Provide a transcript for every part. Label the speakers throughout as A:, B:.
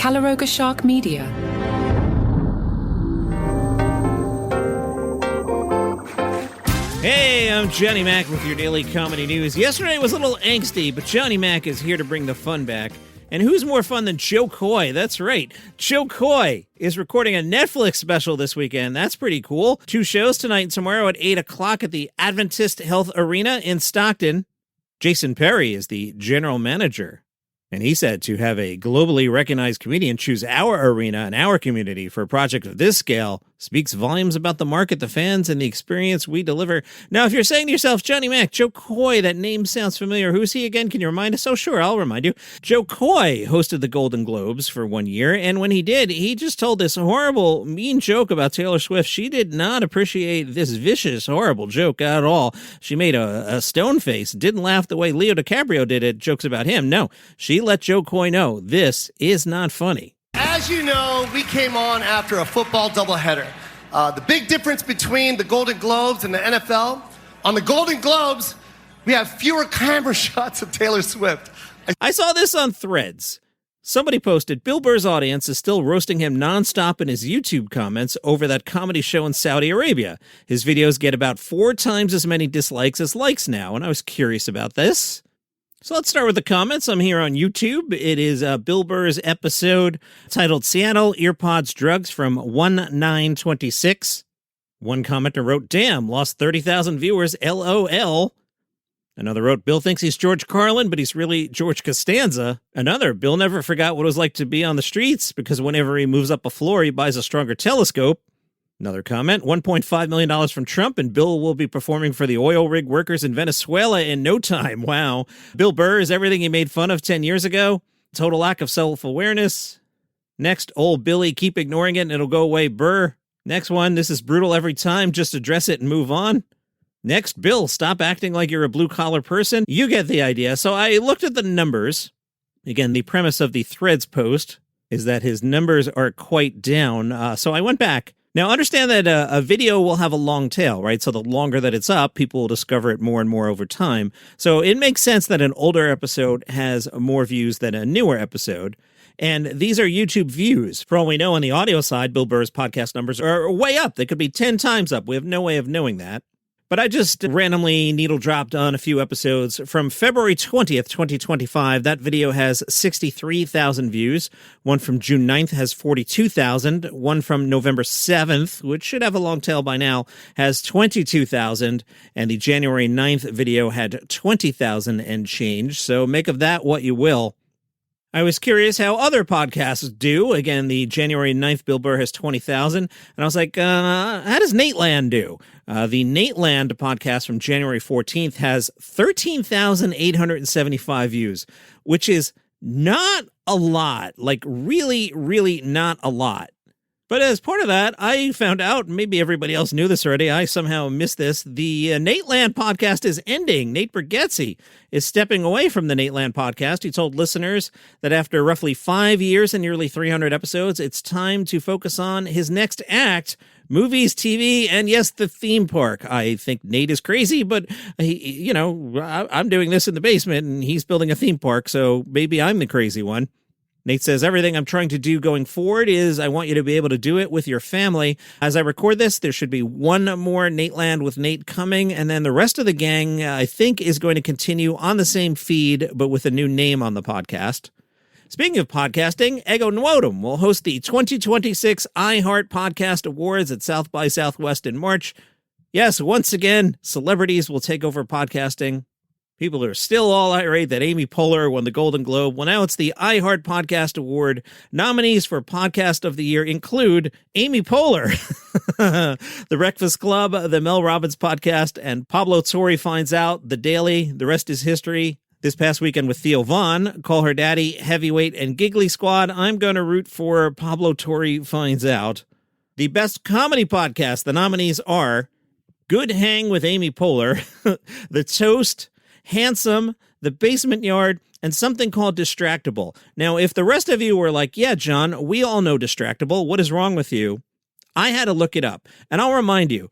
A: Calaroga Shark Media.
B: Hey, I'm Johnny Mac with your daily comedy news. Yesterday was a little angsty, but Johnny Mac is here to bring the fun back. And who's more fun than Joe Coy? That's right. Joe Coy is recording a Netflix special this weekend. That's pretty cool. 2 shows tonight and tomorrow at 8 o'clock at the Adventist Health Arena in Stockton. Jason Perry is the general manager. And he said to have a globally recognized comedian choose our arena and our community for a project of this scale speaks volumes about the market, the fans, and the experience we deliver. Now, if you're saying to yourself, Johnny Mac, Joe Coy, that name sounds familiar. Who's he again? Can you remind us? Oh, sure, I'll remind you. Joe Coy hosted the Golden Globes for 1 year, and when he did, he just told this horrible, mean joke about Taylor Swift. She did not appreciate this vicious, horrible joke at all. She made a stone face, didn't laugh the way Leo DiCaprio did at jokes about him. No, she let Joe Coy know this is not funny.
C: As you know, we came on after a football doubleheader. The big difference between the Golden Globes and the NFL, on the Golden Globes, we have fewer camera shots of Taylor Swift.
B: I saw this on Threads. Somebody posted, Bill Burr's audience is still roasting him nonstop in his YouTube comments over that comedy show in Saudi Arabia. His videos get about 4 times as many dislikes as likes now, and I was curious about this. So let's start with the comments. I'm here on YouTube. It is Bill Burr's episode titled Seattle Earpods Drugs from 1926. One commenter wrote, damn, lost 30,000 viewers, LOL. Another wrote, Bill thinks he's George Carlin, but he's really George Costanza. Another, Bill never forgot what it was like to be on the streets because whenever he moves up a floor, he buys a stronger telescope. Another comment, $1.5 million from Trump, and Bill will be performing for the oil rig workers in Venezuela in no time. Wow. Bill Burr is everything he made fun of 10 years ago. Total lack of self-awareness. Next, old Billy, keep ignoring it and it'll go away, Burr. Next one, this is brutal every time, just address it and move on. Next, Bill, stop acting like you're a blue-collar person. You get the idea. So I looked at the numbers. Again, the premise of the Threads post is that his numbers are quite down. So I went back. Now, understand that a video will have a long tail, right? So the longer that it's up, people will discover it more and more over time. So it makes sense that an older episode has more views than a newer episode. And these are YouTube views. For all we know, on the audio side, Bill Burr's podcast numbers are way up. They could be 10 times up. We have no way of knowing that. But I just randomly needle dropped on a few episodes from February 20th, 2025. That video has 63,000 views. One from June 9th has 42,000. One from November 7th, which should have a long tail by now, has 22,000. And the January 9th video had 20,000 and change. So make of that what you will. I was curious how other podcasts do. Again, the January 9th Bill Burr has 20,000. And I was like, how does Nateland do? The Nateland podcast from January 14th has 13,875 views, which is not a lot. Like, really, really not a lot. But as part of that, I found out, maybe everybody else knew this already, I somehow missed this, the Nateland podcast is ending. Nate Bargatze is stepping away from the Nateland podcast. He told listeners that after roughly 5 years and nearly 300 episodes, it's time to focus on his next act, movies, TV, and yes, the theme park. I think Nate is crazy, but I'm doing this in the basement and he's building a theme park, so maybe I'm the crazy one. Nate says, everything I'm trying to do going forward is I want you to be able to do it with your family. As I record this, there should be one more Nateland with Nate coming, and then the rest of the gang, I think, is going to continue on the same feed, but with a new name on the podcast. Speaking of podcasting, Ego Nwodum will host the 2026 iHeart Podcast Awards at South by Southwest in March. Yes, once again, celebrities will take over podcasting. People are still all irate that Amy Poehler won the Golden Globe. Well, now it's the iHeart Podcast Award. Nominees for Podcast of the Year include Amy Poehler, The Breakfast Club, The Mel Robbins Podcast, and Pablo Torre Finds Out, The Daily, The Rest is History. This past weekend with Theo Vaughn, Call Her Daddy, Heavyweight, and Giggly Squad, I'm going to root for Pablo Torre Finds Out. The Best Comedy Podcast, the nominees are Good Hang with Amy Poehler, The Toast, Handsome, The Basement Yard, and something called Distractable. Now, if the rest of you were like, yeah, John, we all know Distractable, what is wrong with you? I had to look it up. And I'll remind you,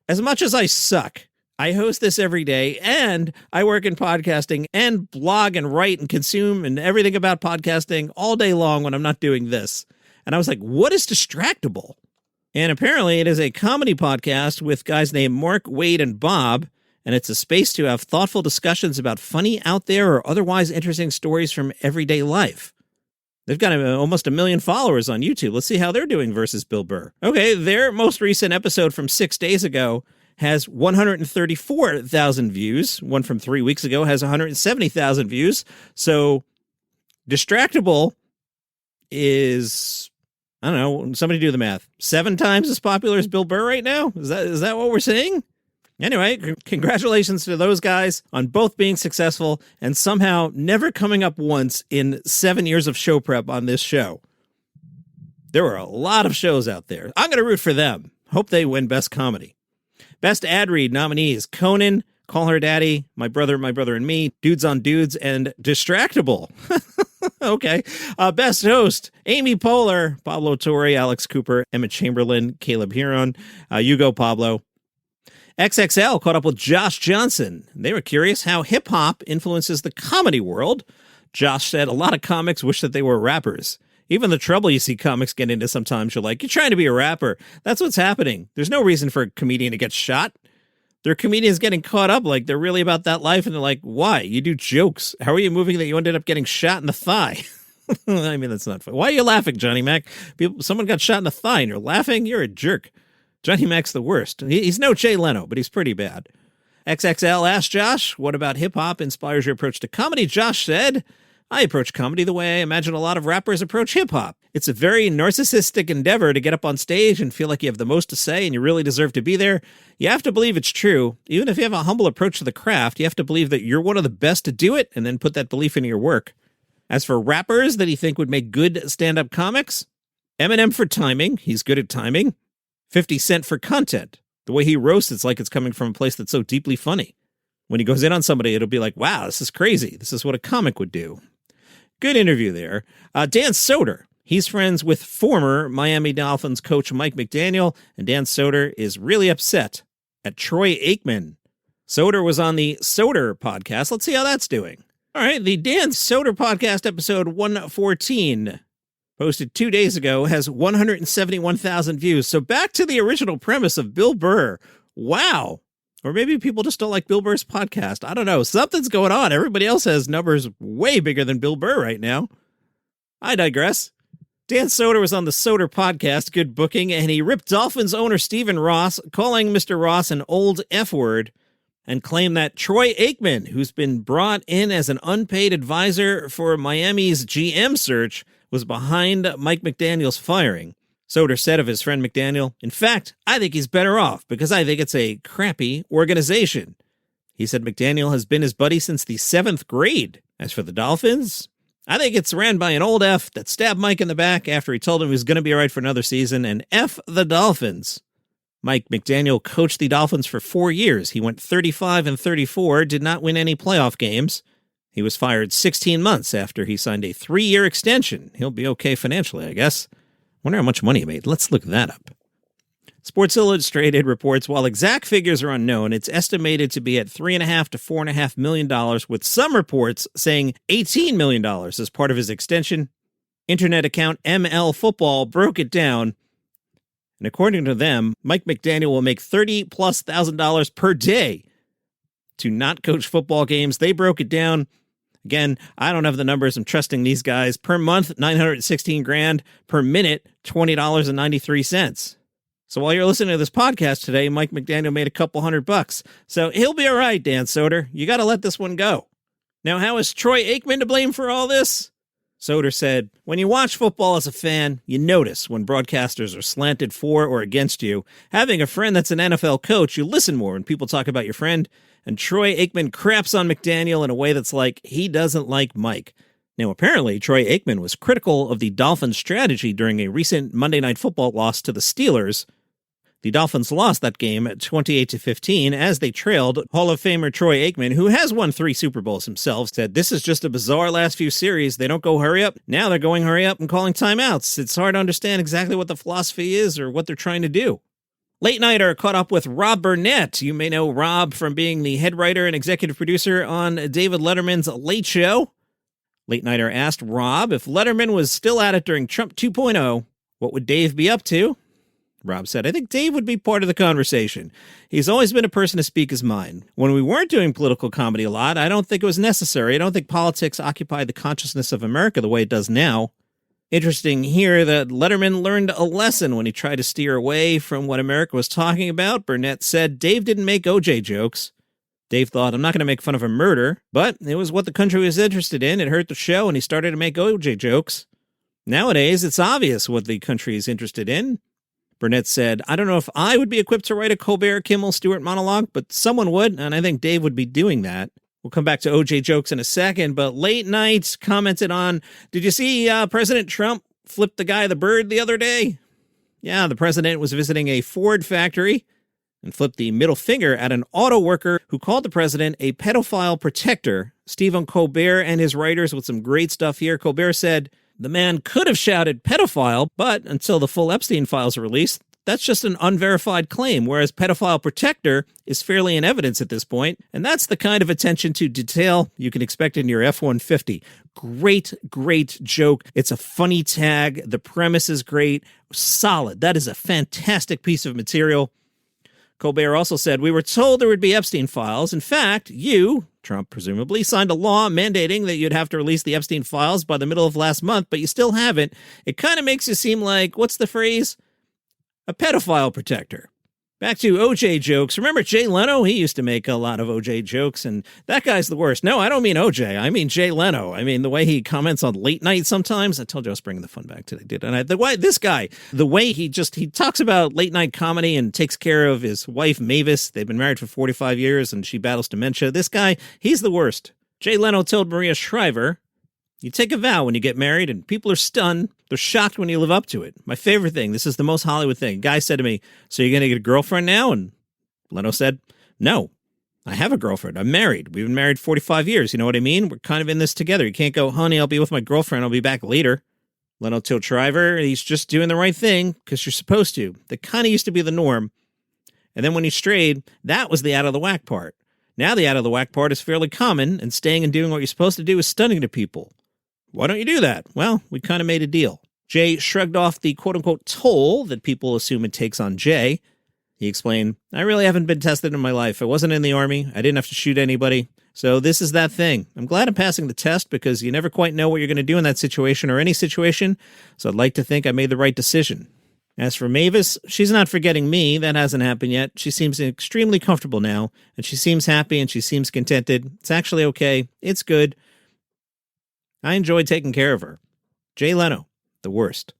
B: as much as I suck, I host this every day, and I work in podcasting and blog and write and consume and everything about podcasting all day long when I'm not doing this. And I was like, what is Distractable? And apparently it is a comedy podcast with guys named Mark, Wade, and Bob, and it's a space to have thoughtful discussions about funny, out there, or otherwise interesting stories from everyday life. They've got almost 1 million followers on YouTube. Let's see how they're doing versus Bill Burr. Okay, their most recent episode from 6 days ago has 134,000 views. One from 3 weeks ago has 170,000 views. So Distractable is, I don't know, somebody do the math, 7 times as popular as Bill Burr right now? Is that what we're saying? Anyway, congratulations to those guys on both being successful and somehow never coming up once in 7 years of show prep on this show. There were a lot of shows out there. I'm going to root for them. Hope they win Best Comedy. Best Ad Read nominees: Conan, Call Her Daddy, My Brother and Me, Dudes on Dudes, and Distractable. Okay. Best Host: Amy Poehler, Pablo Torre, Alex Cooper, Emma Chamberlain, Caleb Huron. You go, Pablo. XXL caught up with Josh Johnson. They were curious how hip-hop influences the comedy world. Josh said a lot of comics wish that they were rappers. Even the trouble you see comics get into sometimes, you're like, you're trying to be a rapper. That's what's happening. There's no reason for a comedian to get shot. They're comedians getting caught up like they're really about that life, and they're like, why? You do jokes. How are you moving that you ended up getting shot in the thigh? I mean, that's not fun. Why are you laughing, Johnny Mac? Someone got shot in the thigh and you're laughing? You're a jerk. Johnny Mac's the worst. He's no Jay Leno, but he's pretty bad. XXL asked Josh, what about hip-hop inspires your approach to comedy? Josh said, I approach comedy the way I imagine a lot of rappers approach hip-hop. It's a very narcissistic endeavor to get up on stage and feel like you have the most to say and you really deserve to be there. You have to believe it's true. Even if you have a humble approach to the craft, you have to believe that you're one of the best to do it and then put that belief into your work. As for rappers that he think would make good stand-up comics, Eminem for timing. He's good at timing. 50 Cent for content. The way he roasts, it's like it's coming from a place that's so deeply funny. When he goes in on somebody, it'll be like, wow, this is crazy. This is what a comic would do. Good interview there. Dan Soder. He's friends with former Miami Dolphins coach Mike McDaniel, and Dan Soder is really upset at Troy Aikman. Soder was on the Soder podcast. Let's see how that's doing. All right, the Dan Soder podcast, episode 114, posted 2 days ago, has 171,000 views. So back to the original premise of Bill Burr. Wow. Or maybe people just don't like Bill Burr's podcast. I don't know. Something's going on. Everybody else has numbers way bigger than Bill Burr right now. I digress. Dan Soder was on the Soder podcast, good booking, and he ripped Dolphins owner Stephen Ross, calling Mr. Ross an old F-word, and claimed that Troy Aikman, who's been brought in as an unpaid advisor for Miami's GM search, was behind Mike McDaniel's firing. Soder said of his friend McDaniel, in fact, I think he's better off because I think it's a crappy organization. He said McDaniel has been his buddy since the 7th grade. As for the Dolphins, I think it's ran by an old F that stabbed Mike in the back after he told him he was going to be all right for another season, and F the Dolphins. Mike McDaniel coached the Dolphins for 4 years. He went 35-34, did not win any playoff games. He was fired 16 months after he signed a 3-year extension. He'll be okay financially, I guess. Wonder how much money he made. Let's look that up. Sports Illustrated reports while exact figures are unknown, it's estimated to be at $3.5 to $4.5 million, with some reports saying $18 million as part of his extension. Internet account ML Football broke it down, and according to them, Mike McDaniel will make $30,000+ per day to not coach football games. They broke it down. Again, I don't have the numbers. I'm trusting these guys. Per month, $916,000. Per minute, $20.93. So while you're listening to this podcast today, Mike McDaniel made a couple $100. So he'll be all right, Dan Soder. You got to let this one go. Now, how is Troy Aikman to blame for all this? Soder said, when you watch football as a fan, you notice when broadcasters are slanted for or against you. Having a friend that's an NFL coach, you listen more when people talk about your friend. And Troy Aikman craps on McDaniel in a way that's like he doesn't like Mike. Now, apparently, Troy Aikman was critical of the Dolphins' strategy during a recent Monday Night Football loss to the Steelers. The Dolphins lost that game at 28-15 as they trailed. Hall of Famer Troy Aikman, who has won 3 Super Bowls himself, said, this is just a bizarre last few series. They don't go hurry up. Now they're going hurry up and calling timeouts. It's hard to understand exactly what the philosophy is or what they're trying to do. Late Nighter caught up with Rob Burnett. You may know Rob from being the head writer and executive producer on David Letterman's Late Show. Late Nighter asked Rob if Letterman was still at it during Trump 2.0, what would Dave be up to? Rob said, I think Dave would be part of the conversation. He's always been a person to speak his mind. When we weren't doing political comedy a lot, I don't think it was necessary. I don't think politics occupied the consciousness of America the way it does now. Interesting here that Letterman learned a lesson when he tried to steer away from what America was talking about. Burnett said Dave didn't make OJ jokes. Dave thought, I'm not going to make fun of a murder, but it was what the country was interested in. It hurt the show, and he started to make OJ jokes. Nowadays, it's obvious what the country is interested in. Burnett said, I don't know if I would be equipped to write a Colbert, Kimmel, Stewart monologue, but someone would, and I think Dave would be doing that. We'll come back to OJ jokes in a second, but Late Night commented on, did you see President Trump flip the guy the bird the other day? Yeah, the president was visiting a Ford factory and flipped the middle finger at an auto worker who called the president a pedophile protector. Stephen Colbert and his writers with some great stuff here. Colbert said, the man could have shouted pedophile, but until the full Epstein files are released, that's just an unverified claim, whereas pedophile protector is fairly in evidence at this point, and that's the kind of attention to detail you can expect in your F-150. Great joke. It's a funny tag. The premise is great. Solid. That is a fantastic piece of material. Colbert also said, we were told there would be Epstein files. In fact, you, Trump presumably, signed a law mandating that you'd have to release the Epstein files by the middle of last month, but you still haven't. It kind of makes you seem like, what's the phrase? A pedophile protector. Back to OJ jokes. Remember Jay Leno? He used to make a lot of OJ jokes, and that guy's the worst. No, I don't mean OJ. I mean Jay Leno. I mean, the way he comments on Late Night sometimes. I told you I was bringing the fun back today, didn't I? The way he talks about late night comedy and takes care of his wife, Mavis. They've been married for 45 years, and she battles dementia. This guy, he's the worst. Jay Leno told Maria Shriver, you take a vow when you get married, and people are stunned. They're shocked when you live up to it. My favorite thing, this is the most Hollywood thing. A guy said to me, so you're going to get a girlfriend now? And Leno said, no, I have a girlfriend. I'm married. We've been married 45 years. You know what I mean? We're kind of in this together. You can't go, honey, I'll be with my girlfriend. I'll be back later. Leno told Shriver, he's just doing the right thing because you're supposed to. That kind of used to be the norm. And then when he strayed, that was the out of the whack part. Now the out of the whack part is fairly common, and staying and doing what you're supposed to do is stunning to people. Why don't you do that? Well, we kind of made a deal. Jay shrugged off the quote-unquote toll that people assume it takes on Jay. He explained, I really haven't been tested in my life. I wasn't in the Army. I didn't have to shoot anybody. So this is that thing. I'm glad I'm passing the test because you never quite know what you're going to do in that situation or any situation. So I'd like to think I made the right decision. As for Mavis, she's not forgetting me. That hasn't happened yet. She seems extremely comfortable now, and she seems happy and she seems contented. It's actually okay. It's good. I enjoyed taking care of her. Jay Leno, the worst.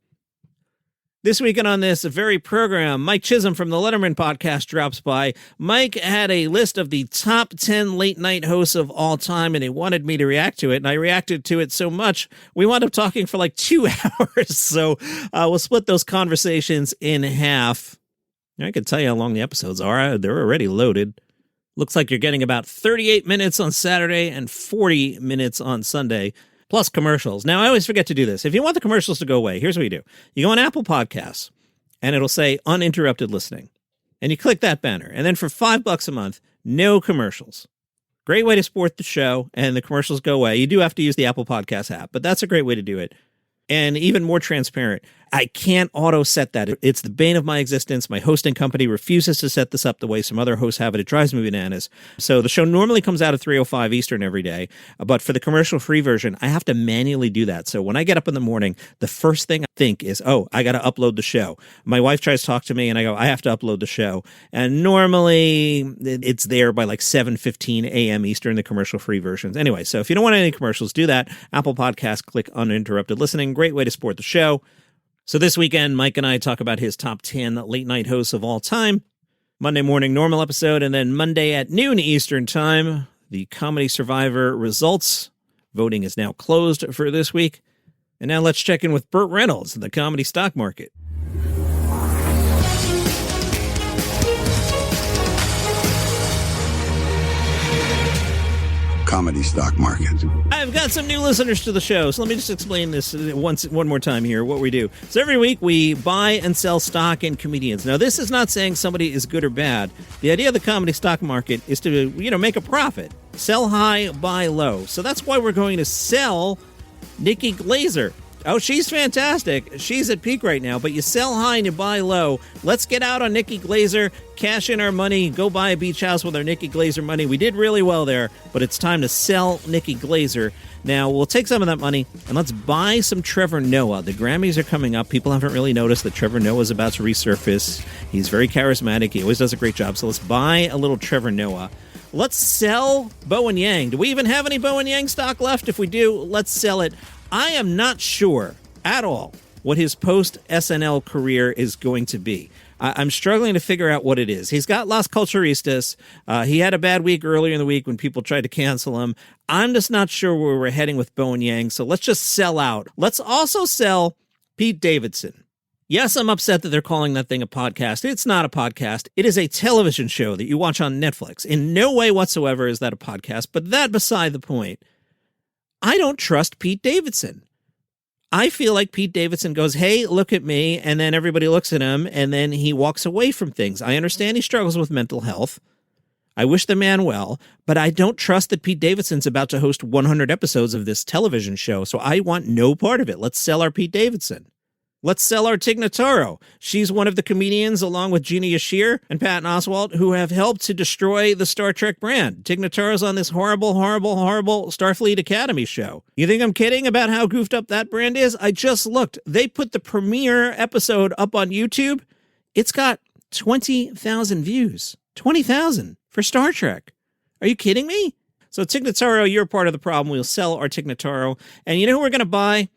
B: This weekend on this very program, Mike Chisholm from the Letterman podcast drops by. Mike had a list of the top 10 late night hosts of all time, and he wanted me to react to it, and I reacted to it so much, we wound up talking for like 2 hours, so we'll split those conversations in half. I can tell you how long the episodes are. They're already loaded. Looks like you're getting about 38 minutes on Saturday and 40 minutes on Sunday. Plus commercials. Now, I always forget to do this. If you want the commercials to go away, here's what you do. You go on Apple Podcasts, and it'll say uninterrupted listening. And you click that banner. And then for $5 a month, no commercials. Great way to support the show, and the commercials go away. You do have to use the Apple Podcasts app, but that's a great way to do it. And even more transparent, I can't auto-set that. It's the bane of my existence. My hosting company refuses to set this up the way some other hosts have it. It drives me bananas. So the show normally comes out at 3:05 Eastern every day, but for the commercial-free version, I have to manually do that. So when I get up in the morning, the first thing I think is, I got to upload the show. My wife tries to talk to me, and I go, I have to upload the show. And normally, it's there by like 7:15 a.m. Eastern, the commercial-free versions. Anyway, so if you don't want any commercials, do that. Apple Podcasts, click uninterrupted listening. Great way to support the show. So this weekend, Mike and I talk about his top 10 late-night hosts of all time. Monday morning, normal episode, and then Monday at noon Eastern time, the Comedy Survivor results. Voting is now closed for this week. And now let's check in with Burt Reynolds in the comedy stock market.
A: comedy stock market.
B: I've got some new listeners to the show, so let me just explain this one more time here, what we do. So every week we buy and sell stock in comedians. Now, this is not saying somebody is good or bad. The idea of the comedy stock market is to, make a profit. Sell high, buy low. So that's why we're going to sell Nikki Glazer. Oh, she's fantastic. She's at peak right now, but you sell high and you buy low. Let's get out on Nikki Glazer, cash in our money, go buy a beach house with our Nikki Glazer money. We did really well there, but it's time to sell Nikki Glazer. Now, we'll take some of that money and let's buy some Trevor Noah. The Grammys are coming up. People haven't really noticed that Trevor Noah is about to resurface. He's very charismatic. He always does a great job. So let's buy a little Trevor Noah. Let's sell Bowen Yang. Do we even have any Bowen Yang stock left? If we do, let's sell it. I am not sure at all what his post-SNL career is going to be. I'm struggling to figure out what it is. He's got Las Culturistas. He had a bad week earlier in the week when people tried to cancel him. I'm just not sure where we're heading with Bowen Yang, so let's just sell out. Let's also sell Pete Davidson. Yes, I'm upset that they're calling that thing a podcast. It's not a podcast. It is a television show that you watch on Netflix. In no way whatsoever is that a podcast, but that beside the point. I don't trust Pete Davidson. I feel like Pete Davidson goes, hey, look at me, and then everybody looks at him, and then he walks away from things. I understand he struggles with mental health. I wish the man well, but I don't trust that Pete Davidson's about to host 100 episodes of this television show, so I want no part of it. Let's sell our Pete Davidson. Let's sell our Tig Notaro. She's one of the comedians, along with Gina Yashir and Patton Oswalt, who have helped to destroy the Star Trek brand. Tig Notaro's on this horrible Starfleet Academy show. You think I'm kidding about how goofed up that brand is? I just looked. They put the premiere episode up on YouTube. It's got 20,000 views. 20,000 for Star Trek. Are you kidding me? So Tig Notaro, you're part of the problem. We'll sell our Tig Notaro. And you know who we're going to buy?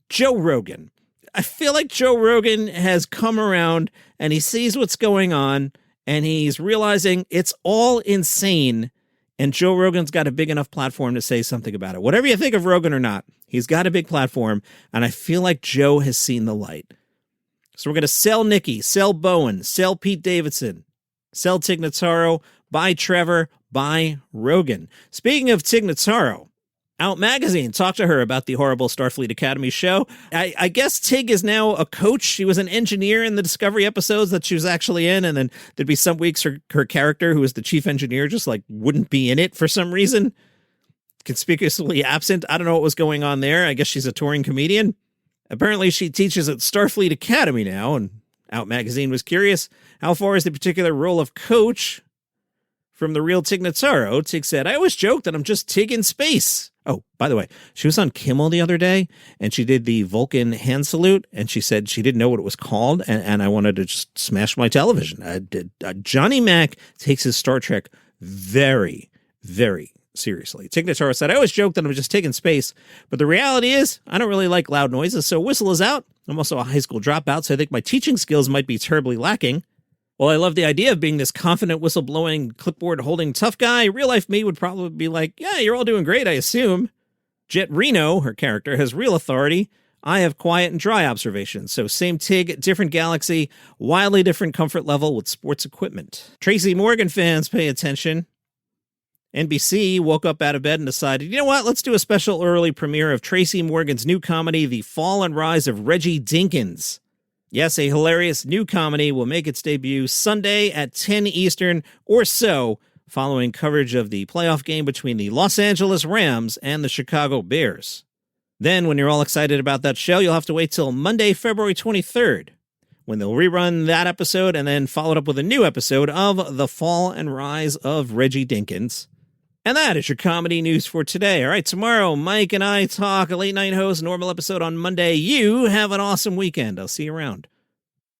B: Joe Rogan. I feel like Joe Rogan has come around and he sees what's going on and he's realizing it's all insane. And Joe Rogan's got a big enough platform to say something about it. Whatever you think of Rogan or not, he's got a big platform. And I feel like Joe has seen the light. So we're going to sell Nikki, sell Bowen, sell Pete Davidson, sell Tig Notaro, buy Trevor, buy Rogan. Speaking of Tig Notaro, Out Magazine talked to her about the horrible Starfleet Academy show. I guess Tig is now a coach. She was an engineer in the Discovery episodes that she was actually in, and then there'd be some weeks her character, who was the chief engineer, just wouldn't be in it for some reason. Conspicuously absent. I don't know what was going on there. I guess she's a touring comedian. Apparently she teaches at Starfleet Academy now, and Out Magazine was curious, how far is the particular role of coach from the real Tig Notaro? Tig said, I always joke that I'm just Tig in space. Oh, by the way, she was on Kimmel the other day, and she did the Vulcan hand salute, and she said she didn't know what it was called, and I wanted to just smash my television. Johnny Mac takes his Star Trek very, very seriously. Tig Notaro said, I always joke that I'm just Tig in space, but the reality is I don't really like loud noises, so whistle is out. I'm also a high school dropout, so I think my teaching skills might be terribly lacking. Well, I love the idea of being this confident, whistleblowing, clipboard-holding tough guy. Real-life me would probably be like, yeah, you're all doing great, I assume. Jet Reno, her character, has real authority. I have quiet and dry observations. So same Tig, different galaxy, wildly different comfort level with sports equipment. Tracy Morgan fans, pay attention. NBC woke up out of bed and decided, you know what, let's do a special early premiere of Tracy Morgan's new comedy, The Fall and Rise of Reggie Dinkins. Yes, a hilarious new comedy will make its debut Sunday at 10 Eastern or so, following coverage of the playoff game between the Los Angeles Rams and the Chicago Bears. Then, when you're all excited about that show, you'll have to wait till Monday, February 23rd, when they'll rerun that episode and then follow it up with a new episode of The Fall and Rise of Reggie Dinkins. And that is your comedy news for today. All right, tomorrow, Mike and I talk, a late night host, normal episode on Monday. You have an awesome weekend. I'll see you around.